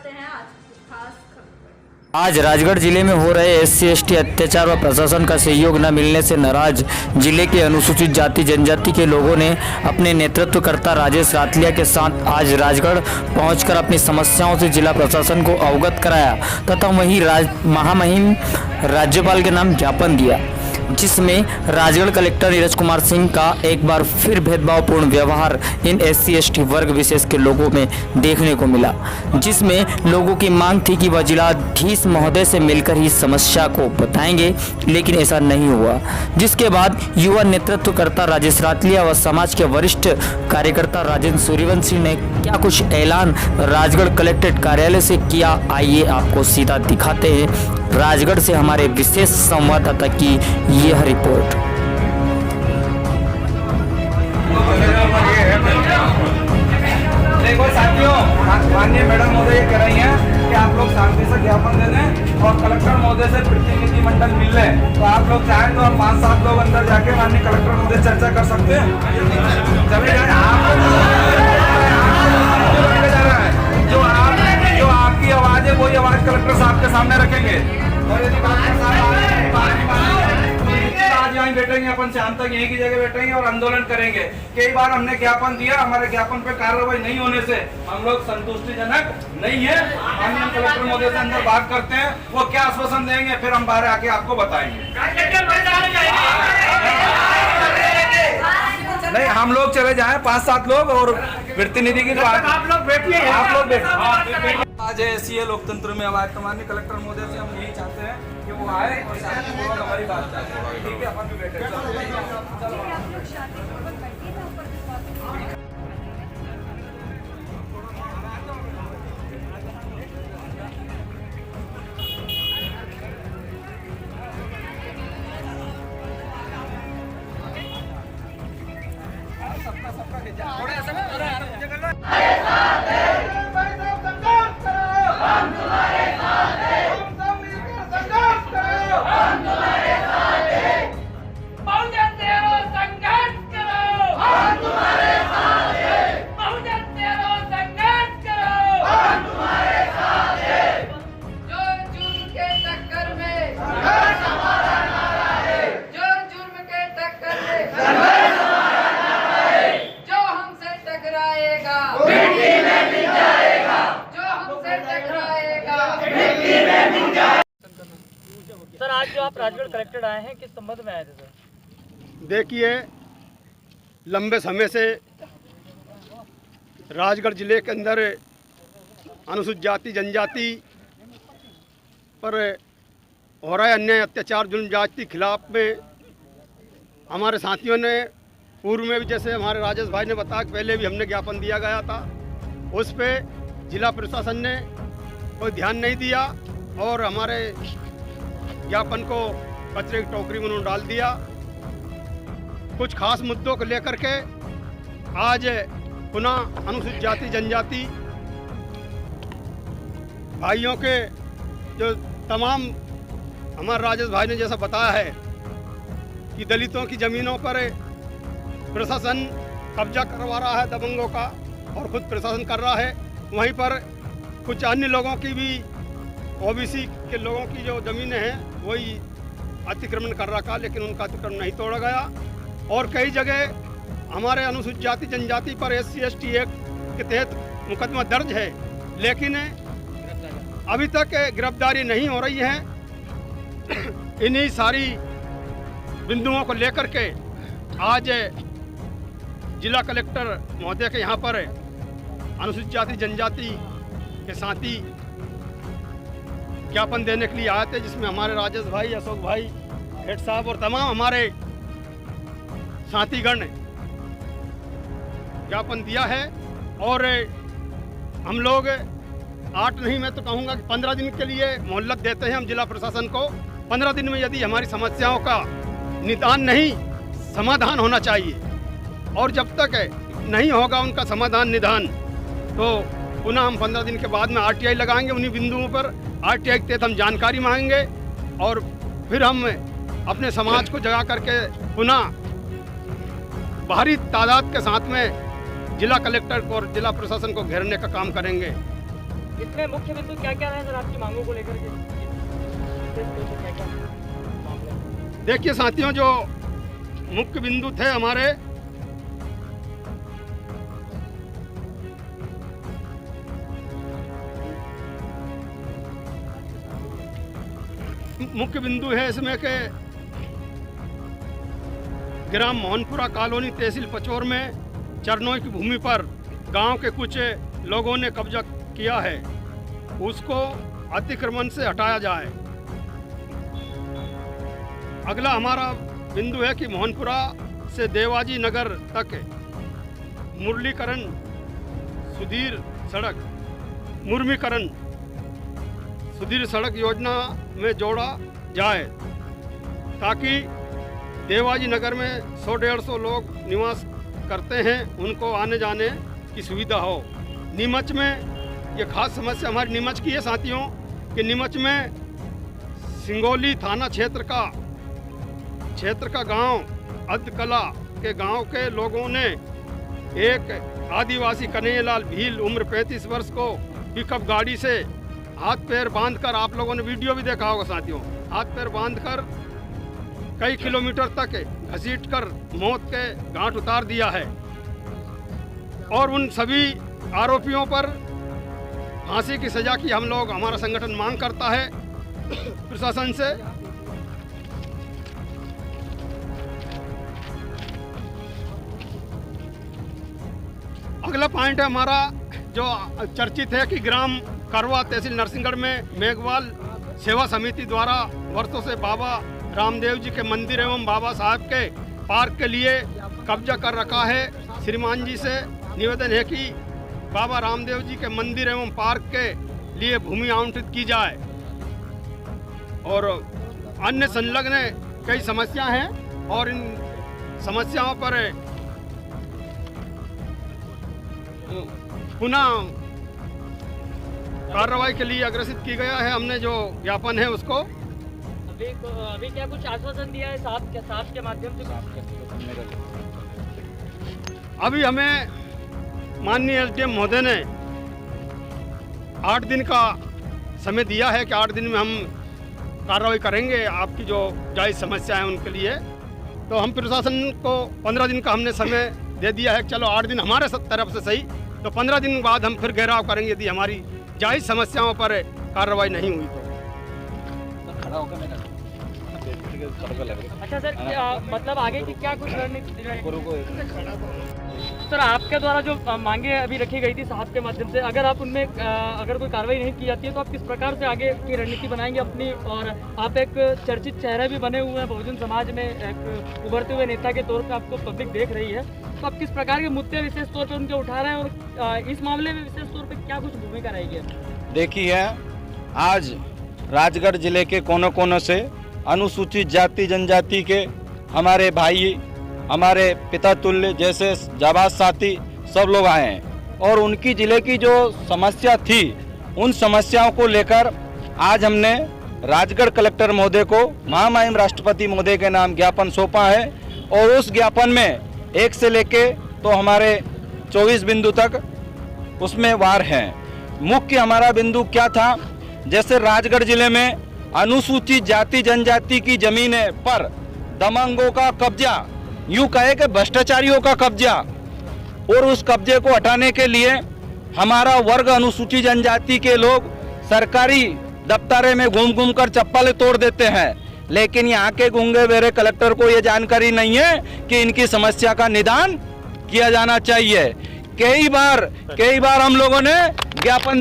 आते हैं आज खास खबर। आज राजगढ़ जिले में हो रहे SC/ST अत्याचार व प्रशासन का सहयोग न मिलने से नाराज जिले के अनुसूचित जाति जनजाति के लोगों ने अपने नेतृत्वकर्ता राजेश रातलिया के साथ आज राजगढ़ पहुंचकर अपनी समस्याओं से जिला प्रशासन को अवगत कराया तथा वहीं महामहिम राज्यपाल के नाम ज्ञापन दिया, जिसमें राजगढ़ कलेक्टर नीरज कुमार सिंह का एक बार फिर भेदभावपूर्ण व्यवहार इन SC/ST वर्ग विशेष के लोगों में देखने को मिला, जिसमें लोगों की मांग थी कि वह जिलाधीश महोदय से मिलकर ही समस्या को बताएंगे, लेकिन ऐसा नहीं हुआ। जिसके बाद युवा नेतृत्वकर्ता राजेश रातलिया व समाज के वरिष्ठ कार्यकर्ता राजेंद्र सूर्यवंशी ने क्या कुछ ऐलान राजगढ़ कलेक्ट्रेट कार्यालय से किया, आइए आपको सीधा दिखाते हैं राजगढ़ से हमारे विशेष संवाददाता की यह रिपोर्ट। देखो साथियों, माननीय मैडम महोदय ये कह रही हैं कि आप लोग शांति से ज्ञापन दे दें और कलेक्टर महोदय से प्रतिनिधि मंडल मिल ले, तो आप लोग चाहें तो हम 5-7 लोग अंदर जाके माननीय कलेक्टर महोदय चर्चा कर सकते हैं। चले जाए जो आपकी आवाज है वही आवाज कलेक्टर साहब के सामने रखेंगे और यदि कलेक्टर साहब आज यहीं बैठेंगे, अपन शाम तक यहीं की जगह बैठेंगे और आंदोलन करेंगे। कई बार हमने ज्ञापन दिया, हमारे ज्ञापन पे कार्रवाई नहीं होने से हम लोग संतुष्टिजनक नहीं है। हम कलेक्टर महोदय से अंदर बात करते हैं, वो क्या आश्वासन देंगे फिर हम बाहर आके आपको बताएंगे। नहीं, हम लोग चले जाएं 5-7 लोग और प्रतिनिधि की बात आप लोग बैठिए, आज ऐसी लोकतंत्र में आवाज कमाने कलेक्टर महोदय से हम यही चाहते हैं कि वो आए और शांतिपूर्वक हमारी बात करें। ठीक है, अपन भी बैठे सर, आज जो आप राजगढ़ कलेक्टेड आए हैं, किस संबंध में आए थे सर? देखिए, लंबे समय से राजगढ़ जिले के अंदर अनुसूचित जाति जनजाति पर हो रहा है अन्याय अत्याचार जुल्म जाति के खिलाफ में हमारे साथियों ने पूर्व में भी, जैसे हमारे राजेश भाई ने बताया, पहले भी हमने ज्ञापन दिया गया था। उस पे जिला प्रशासन ने कोई ध्यान नहीं दिया और हमारे ज्ञापन को कचरे की टोकरी में उन्होंने डाल दिया। कुछ खास मुद्दों को लेकर के आज पुनः अनुसूचित जाति जनजाति भाइयों के जो तमाम, हमारे राजेश भाई ने जैसा बताया है कि दलितों की ज़मीनों पर प्रशासन कब्जा करवा रहा है दबंगों का और खुद प्रशासन कर रहा है, वहीं पर कुछ अन्य लोगों की भी OBC के लोगों की जो ज़मीनें हैं वही अतिक्रमण कर रखा, लेकिन उनका अतिक्रमण नहीं तोड़ा गया। और कई जगह हमारे अनुसूचित जाति जनजाति पर SC/ST एक्ट के तहत मुकदमा दर्ज है, लेकिन अभी तक गिरफ्तारी नहीं हो रही है। इन्हीं सारी बिंदुओं को लेकर के आज जिला कलेक्टर महोदय के यहाँ पर अनुसूचित जाति जनजाति के साथी ज्ञापन देने के लिए आए थे, जिसमें हमारे राजेश भाई, अशोक भाई, हेड साहब और तमाम हमारे साथीगण ने ज्ञापन दिया है। और हम लोग 8 नहीं, मैं तो कहूँगा कि 15 दिन के लिए मोहलत देते हैं हम जिला प्रशासन को। 15 दिन में यदि हमारी समस्याओं का निदान नहीं, समाधान होना चाहिए, और जब तक नहीं होगा उनका समाधान निदान, तो पुनः हम 15 दिन के बाद में RTI लगाएंगे उन्हीं बिंदुओं पर। RTI के तहत हम जानकारी मांगेंगे और फिर हम अपने समाज को जगा करके पुनः भारी तादाद के साथ में जिला कलेक्टर को और जिला प्रशासन को घेरने का काम करेंगे। इसमें मुख्य बिंदु क्या क्या रहे सर आपकी मांगों को लेकर के? क्या-क्या मामले हैं? देखिए साथियों, जो मुख्य बिंदु थे हमारे, मुख्य बिंदु है इसमें कि ग्राम मोहनपुरा कॉलोनी तहसील पचौर में चरणों की भूमि पर गांव के कुछ लोगों ने कब्जा किया है, उसको अतिक्रमण से हटाया जाए। अगला हमारा बिंदु है कि मोहनपुरा से देवाजी नगर तक मुरलीकरण सुधीर सड़क योजना में जोड़ा जाए, ताकि देवाजी नगर में 100-150 लोग निवास करते हैं, उनको आने जाने की सुविधा हो। नीमच में ये खास समस्या हमारी नीमच की है साथियों, कि नीमच में सिंगोली थाना क्षेत्र का गांव अदकला के गांव के लोगों ने एक आदिवासी कन्हैयालाल भील उम्र 35 वर्ष को पिकअप गाड़ी से हाथ पैर बांधकर, आप लोगों ने वीडियो भी देखा होगा साथियों, हाथ पैर बांधकर कई किलोमीटर तक घसीटकर मौत के घाट उतार दिया है। और उन सभी आरोपियों पर फांसी की सजा की हमारा संगठन मांग करता है प्रशासन से। अगला पॉइंट है हमारा जो चर्चित है कि ग्राम करवा तहसील नरसिंहगढ़ में मेघवाल सेवा समिति द्वारा वर्षों से बाबा रामदेव जी के मंदिर एवं बाबा साहब के पार्क के लिए कब्जा कर रखा है। श्रीमान जी से निवेदन है कि बाबा रामदेव जी के मंदिर एवं पार्क के लिए भूमि आवंटित की जाए। और अन्य संलग्न कई समस्या हैं और इन समस्याओं पर पुनः कार्रवाई के लिए अग्रसित की गया है। हमने जो ज्ञापन है उसको अभी क्या कुछ आश्वासन दिया है साहब के माध्यम से? अभी हमें माननीय एसडीएम महोदय ने 8 दिन का समय दिया है कि 8 दिन में हम कार्रवाई करेंगे आपकी जो जायज़ समस्या है उनके लिए। तो हम प्रशासन को 15 दिन का हमने समय दे दिया है। चलो 8 दिन हमारे तरफ से सही, तो 15 दिन बाद हम फिर घेराव करेंगे यदि हमारी जायज़ समस्याओं पर कार्रवाई नहीं हुई तो। अच्छा सर, मतलब आगे की क्या कुछ रणनीति? सर आपके द्वारा जो मांगे अभी रखी गई थी साहब के माध्यम से, अगर आप उनमें अगर कोई कार्रवाई नहीं की जाती है तो आप किस प्रकार से आगे की रणनीति बनाएंगे अपनी? और आप एक चर्चित चेहरा भी बने हुए हैं बहुजन समाज में, एक उभरते हुए नेता के तौर पर आपको पब्लिक देख रही है, तो आप किस प्रकार के मुद्दे विशेष तौर पर उनके उठा रहे हैं और इस मामले में विशेष तौर पर क्या कुछ भूमिका रहेगी? देखिए, आज राजगढ़ जिले के कोनों कोनों से अनुसूचित जाति जनजाति के हमारे भाई, हमारे पिता तुल्य जैसे जाबाज साथी सब लोग आए हैं और उनकी जिले की जो समस्या थी उन समस्याओं को लेकर आज हमने राजगढ़ कलेक्टर महोदय को महामहिम राष्ट्रपति महोदय के नाम ज्ञापन सौंपा है। और उस ज्ञापन में 1 से लेके तो हमारे 24 बिंदु तक उसमें वार हैं। मुख्य हमारा बिंदु क्या था, जैसे राजगढ़ जिले में अनुसूचित जाति जनजाति की जमीनें पर दबंगों का कब्जा, यूं कहे कि भ्रष्टाचारियों का कब्जा, और उस कब्जे को हटाने के लिए हमारा वर्ग अनुसूचित जनजाति के लोग सरकारी दफ्तरे में घूम घूम कर चप्पल तोड़ देते हैं, लेकिन यहाँ के गूंगे बहरे कलेक्टर को ये जानकारी नहीं है कि इनकी समस्या का निदान किया जाना चाहिए। कई बार हम लोगों ने ज्ञापन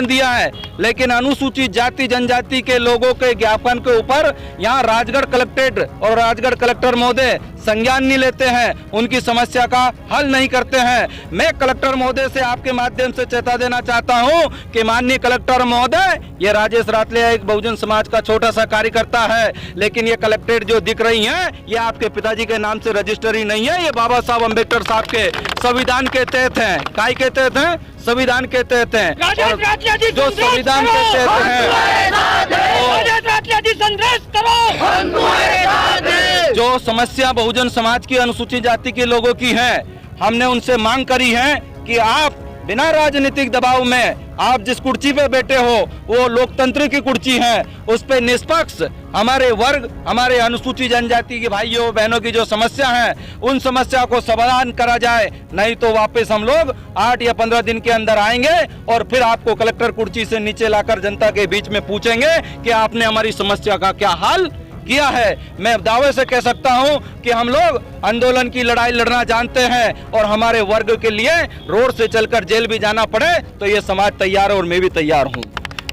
दिया है, लेकिन अनुसूचित जाति जनजाति के लोगों के ज्ञापन के ऊपर यहाँ राजगढ़ कलेक्ट्रेट और राजगढ़ कलेक्टर महोदय संज्ञान नहीं लेते हैं, उनकी समस्या का हल नहीं करते हैं। मैं कलेक्टर महोदय से आपके माध्यम से चेता देना चाहता हूँ कि माननीय कलेक्टर महोदय, ये राजेश रातलिया एक बहुजन समाज का छोटा सा कार्यकर्ता है, लेकिन ये कलेक्ट्रेट जो दिख रही है ये आपके पिताजी के नाम से रजिस्टर ही नहीं है, ये बाबा साहब अम्बेडकर साहब के संविधान के तहत हैं। काय के तहत हैं? संविधान के तहत हैं। जो संविधान के तहत हैं, जो समस्या बहुजन समाज की अनुसूचित जाति के लोगों की है, हमने उनसे मांग करी है कि आप बिना राजनीतिक दबाव में आप जिस कुर्सी पे बैठे हो वो लोकतंत्र की कुर्सी है, उस पे निष्पक्ष हमारे वर्ग, हमारे अनुसूचित जनजाति के भाइयों बहनों की जो समस्या है उन समस्या को समाधान करा जाए, नहीं तो वापस हम लोग 8 या 15 दिन के अंदर आएंगे और फिर आपको कलेक्टर कुर्सी से नीचे लाकर जनता के बीच में पूछेंगे कि आपने हमारी समस्या का क्या हल किया है। मैं दावे से कह सकता हूं कि हम लोग आंदोलन की लड़ाई लड़ना जानते हैं और हमारे वर्ग के लिए रोड से चलकर जेल भी जाना पड़े तो ये समाज तैयार है और मैं भी तैयार हूं,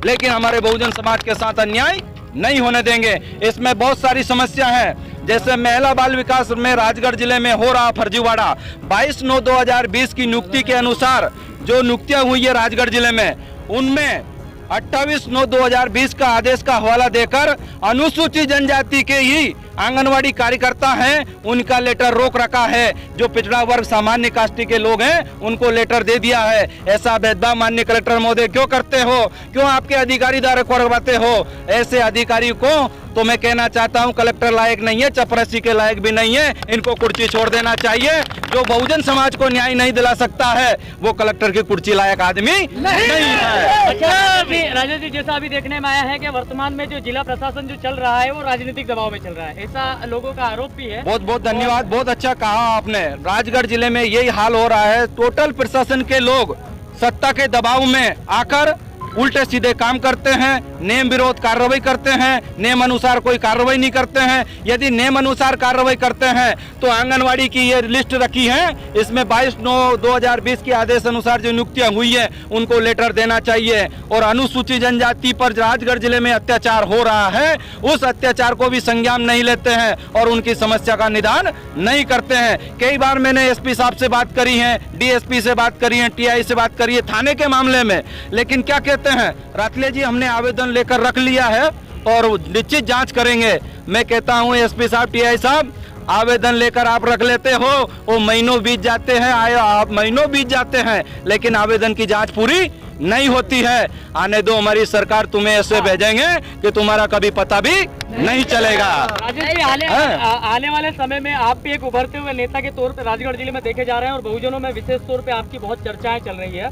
लेकिन हमारे बहुजन समाज के साथ अन्याय नहीं होने देंगे। इसमें बहुत सारी समस्या है, जैसे महिला बाल विकास में राजगढ़ जिले में हो रहा फर्जीवाड़ा। 22/9/2020 की नियुक्ति के अनुसार जो नियुक्तियां हुई है राजगढ़ जिले में, उनमें 28/9/2020 का आदेश का हवाला देकर अनुसूचित जनजाति के ही आंगनवाड़ी कार्यकर्ता हैं, उनका लेटर रोक रखा है। जो पिछड़ा वर्ग सामान्य कास्टी के लोग हैं उनको लेटर दे दिया है। ऐसा भेदभाव माननीय कलेक्टर महोदय क्यों करते हो? क्यों आपके अधिकारी द्वारा करवाते हो? ऐसे अधिकारी को तो मैं कहना चाहता हूं कलेक्टर लायक नहीं है, चपरासी के लायक भी नहीं है, इनको कुर्सी छोड़ देना चाहिए। जो बहुजन समाज को न्याय नहीं दिला सकता है वो कलेक्टर की कुर्सी लायक आदमी नहीं है। अच्छा, अभी राजेश जी, जैसा अभी देखने में आया है कि वर्तमान में जो जिला प्रशासन जो चल रहा है वो राजनीतिक दबाव में चल रहा है, ऐसा लोगों का आरोप भी है। बहुत बहुत धन्यवाद, बहुत अच्छा कहा आपने। राजगढ़ जिले में यही हाल हो रहा है। टोटल प्रशासन के लोग सत्ता के दबाव में आकर उल्टे सीधे काम करते हैं, नियम विरोध कार्रवाई करते हैं, नियम अनुसार कोई कार्रवाई नहीं करते हैं। यदि नियम अनुसार कार्रवाई करते हैं तो आंगनवाड़ी की ये लिस्ट रखी है, इसमें 22/9/2020 के आदेश अनुसार जो नियुक्तियां हुई है उनको लेटर देना चाहिए। और अनुसूचित जनजाति पर राजगढ़ जिले में अत्याचार हो रहा है, उस अत्याचार को भी संज्ञान नहीं लेते हैं और उनकी समस्या का निदान नहीं करते हैं। कई बार मैंने एसपी साहब से बात करी है, डीएसपी से बात करी है, टीआई से बात करी है थाने के मामले में, लेकिन क्या कहते हैं रातले जी हमने आवेदन लेकर रख लिया है और निश्चित जांच करेंगे। मैं कहता हूं एसपी साहब, टीआई साहब, आवेदन लेकर आप रख लेते हो, वो महीनों बीत जाते हैं, आप महीनों बीत जाते हैं, लेकिन आवेदन की जांच पूरी नहीं होती है। आने दो, हमारी सरकार तुम्हें ऐसे भेजेंगे कि तुम्हारा कभी पता भी नहीं चलेगा। राजेश जी, आने वाले समय में आप भी एक उभरते हुए नेता के तौर पर राजगढ़ जिले में देखे जा रहे हैं और बहुजनों में विशेष तौर पर आपकी बहुत चर्चाएं चल रही है।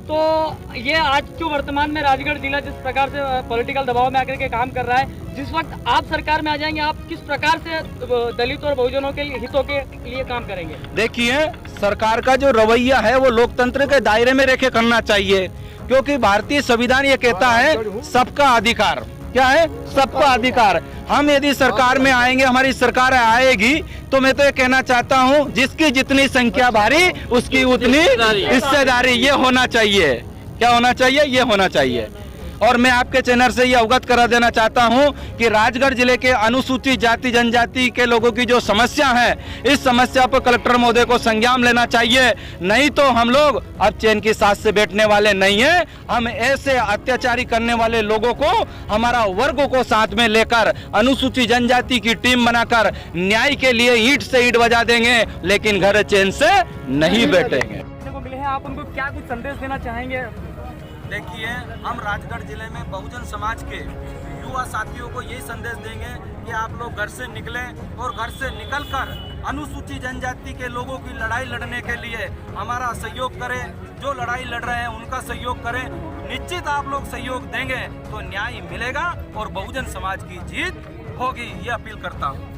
तो ये आज जो वर्तमान में राजगढ़ जिला जिस प्रकार से पॉलिटिकल दबाव में आकर के काम कर रहा है, जिस वक्त आप सरकार में आ जाएंगे, आप किस प्रकार से दलित और बहुजनों के हितों के लिए काम करेंगे? देखिए, सरकार का जो रवैया है वो लोकतंत्र के दायरे में रखे करना चाहिए, क्योंकि भारतीय संविधान ये कहता है सबका अधिकार। क्या है? सबका अधिकार। हम यदि सरकार में आएंगे, हमारी सरकार आएगी, तो मैं तो ये कहना चाहता हूं जिसकी जितनी संख्या भारी उसकी उतनी हिस्सेदारी, ये होना चाहिए। क्या होना चाहिए? ये होना चाहिए। और मैं आपके चैनल से ये अवगत करा देना चाहता हूं कि राजगढ़ जिले के अनुसूचित जाति जनजाति के लोगों की जो समस्या है, इस समस्या पर कलेक्टर महोदय को संज्ञान लेना चाहिए, नहीं तो हम लोग अब चैन की सांस से बैठने वाले नहीं हैं। हम ऐसे अत्याचारी करने वाले लोगों को, हमारा वर्गों को साथ में लेकर अनुसूचित जनजाति की टीम बनाकर न्याय के लिए ईंट से ईंट बजा देंगे, लेकिन घर चैन से नहीं बैठेंगे। मिले हैं, आप उनको क्या कुछ संदेश देना चाहेंगे? देखिए, हम राजगढ़ जिले में बहुजन समाज के युवा साथियों को यही संदेश देंगे कि आप लोग घर से निकलें और घर से निकलकर अनुसूचित जनजाति के लोगों की लड़ाई लड़ने के लिए हमारा सहयोग करें। जो लड़ाई लड़ रहे हैं उनका सहयोग करें। निश्चित आप लोग सहयोग देंगे तो न्याय मिलेगा और बहुजन समाज की जीत होगी, ये अपील करता हूँ।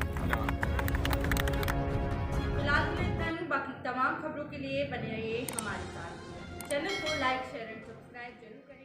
बाकी तमाम खबरों के लिए बने रहिए हमारे साथ। चैनल को लाइक, शेयर एंड सब्सक्राइब जरूर करें।